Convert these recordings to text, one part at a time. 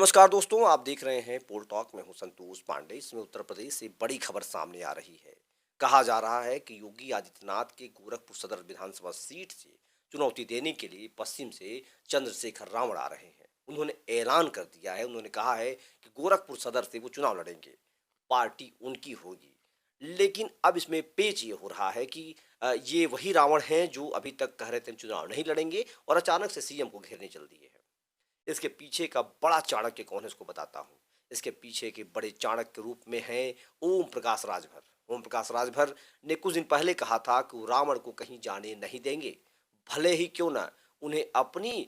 नमस्कार दोस्तों, आप देख रहे हैं पोल टॉक में हूं संतोष पांडे। इसमें उत्तर प्रदेश से बड़ी खबर सामने आ रही है। कहा जा रहा है कि योगी आदित्यनाथ के गोरखपुर सदर विधानसभा सीट से चुनौती देने के लिए पश्चिम से चंद्रशेखर रावण आ रहे हैं। उन्होंने ऐलान कर दिया है, उन्होंने कहा है कि गोरखपुर सदर से वो चुनाव लड़ेंगे, पार्टी उनकी होगी। लेकिन अब इसमें पेच ये हो रहा है कि ये वही रावण हैं जो अभी तक कह रहे थे हम चुनाव नहीं लड़ेंगे और अचानक से सीएम को घेरने चल दिए हैं। इसके पीछे का बड़ा चाणक्य कौन है इसको बताता हूँ। इसके पीछे के बड़े चाणक्य के रूप में हैं ओम प्रकाश राजभर। ओम प्रकाश राजभर ने कुछ दिन पहले कहा था कि वो रावण को कहीं जाने नहीं देंगे, भले ही क्यों ना उन्हें अपनी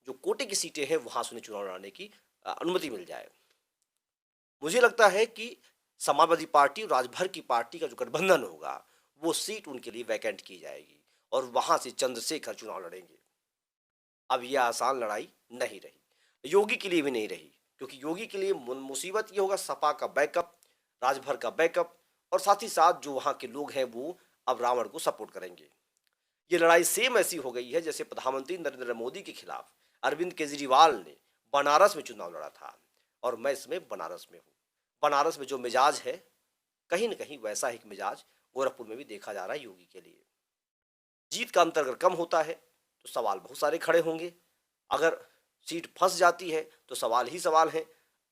जो कोटे की सीटें हैं वहां से उन्हें चुनाव लड़ने की अनुमति मिल जाए। मुझे लगता है कि समाजवादी पार्टी और राजभर की पार्टी का जो गठबंधन होगा वो सीट उनके लिए वैकेंट की जाएगी और वहां से चंद्रशेखर चुनाव लड़ेंगे। अब यह आसान लड़ाई नहीं रही, योगी के लिए भी नहीं रही, क्योंकि योगी के लिए मुसीबत ये होगा सपा का बैकअप, राजभर का बैकअप और साथ ही साथ जो वहां के लोग हैं वो अब रावण को सपोर्ट करेंगे। ये लड़ाई सेम ऐसी हो गई है जैसे प्रधानमंत्री नरेंद्र मोदी के खिलाफ अरविंद केजरीवाल ने बनारस में चुनाव लड़ा था और मैं इसमें बनारस में हूँ। बनारस में जो मिजाज है कहीं ना कहीं वैसा ही मिजाज गोरखपुर में भी देखा जा रहा है योगी के लिए। जीत का अंतर अगर कम होता है तो सवाल बहुत सारे खड़े होंगे। अगर सीट फंस जाती है तो सवाल ही सवाल है।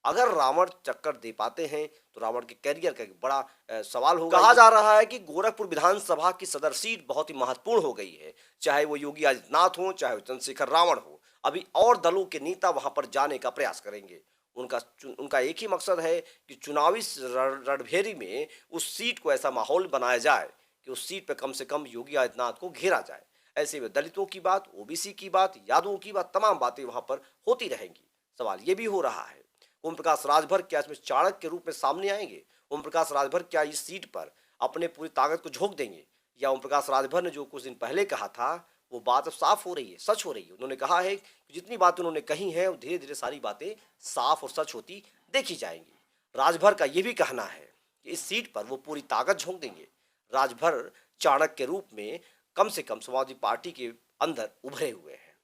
अगर रावण चक्कर दे पाते हैं तो रावण के कैरियर का एक बड़ा सवाल होगा। कहा जा रहा है कि गोरखपुर विधानसभा की सदर सीट बहुत ही महत्वपूर्ण हो गई है, चाहे वो योगी आदित्यनाथ हो चाहे वो चंद्रशेखर रावण हो। अभी और दलों के नेता वहां पर जाने का प्रयास करेंगे। उनका एक ही मकसद है कि चुनावी रणभेरी में उस सीट को ऐसा माहौल बनाया जाए कि उस सीट पर कम से कम योगी आदित्यनाथ को घेरा जाए। ऐसे में दलितों की बात, ओबीसी की बात, यादवों की बात, तमाम बातें वहां पर होती रहेंगी। सवाल ये भी हो रहा है ओम प्रकाश राजभर क्या इसमें चाणक्य के रूप में सामने आएंगे? ओम प्रकाश राजभर क्या इस सीट पर अपने पूरी ताकत को झोंक देंगे, या ओम प्रकाश राजभर ने जो कुछ दिन पहले कहा था वो बात अब साफ हो रही है, सच हो रही है? उन्होंने कहा है कि जितनी बातें उन्होंने कही हैं धीरे धीरे सारी बातें साफ और सच होती देखी जाएंगी। राजभर का ये भी कहना है कि इस सीट पर वो पूरी ताकत झोंक देंगे। राजभर चाणक्य के रूप में कम से कम समाजवादी पार्टी के अंदर उभरे हुए हैं।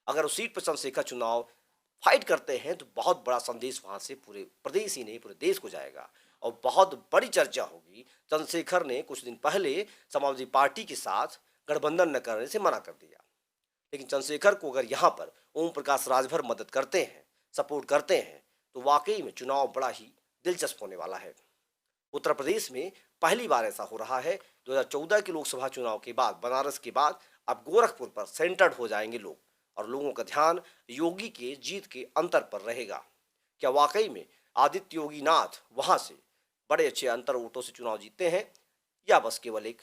अगर उस सीट पर चंद्रशेखर चुनाव फाइट करते हैं तो बहुत बड़ा संदेश वहां से पूरे प्रदेश ही नहीं पूरे देश को जाएगा और बहुत बड़ी चर्चा होगी। चंद्रशेखर ने कुछ दिन पहले समाजवादी पार्टी के साथ गठबंधन न करने से मना कर दिया, लेकिन चंद्रशेखर को अगर यहाँ पर ओम प्रकाश राजभर मदद करते हैं, सपोर्ट करते हैं, तो वाकई में चुनाव बड़ा ही दिलचस्प होने वाला है। उत्तर प्रदेश में पहली बार ऐसा हो रहा है। 2014 के लोकसभा चुनाव के बाद, बनारस के बाद अब गोरखपुर पर सेंटर्ड हो जाएंगे लोग और लोगों का ध्यान योगी के जीत के अंतर पर रहेगा। क्या वाकई में आदित्य योगी नाथ वहां से बड़े अच्छे अंतर वोटों से चुनाव जीतते हैं, या बस केवल एक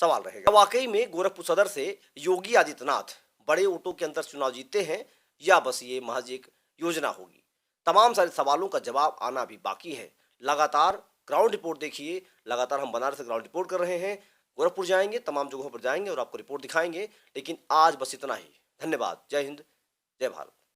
सवाल रहेगा? वाकई में गोरखपुर सदर से योगी आदित्यनाथ बड़े वोटों के अंतर चुनाव जीतते हैं, या बस ये महज एक योजना होगी? तमाम सारे सवालों का जवाब आना भी बाकी है। लगातार ग्राउंड रिपोर्ट देखिए, लगातार हम बनारस से ग्राउंड रिपोर्ट कर रहे हैं, गोरखपुर जाएंगे, तमाम जगहों पर जाएंगे और आपको रिपोर्ट दिखाएंगे। लेकिन आज बस इतना ही। धन्यवाद। जय हिंद, जय भारत।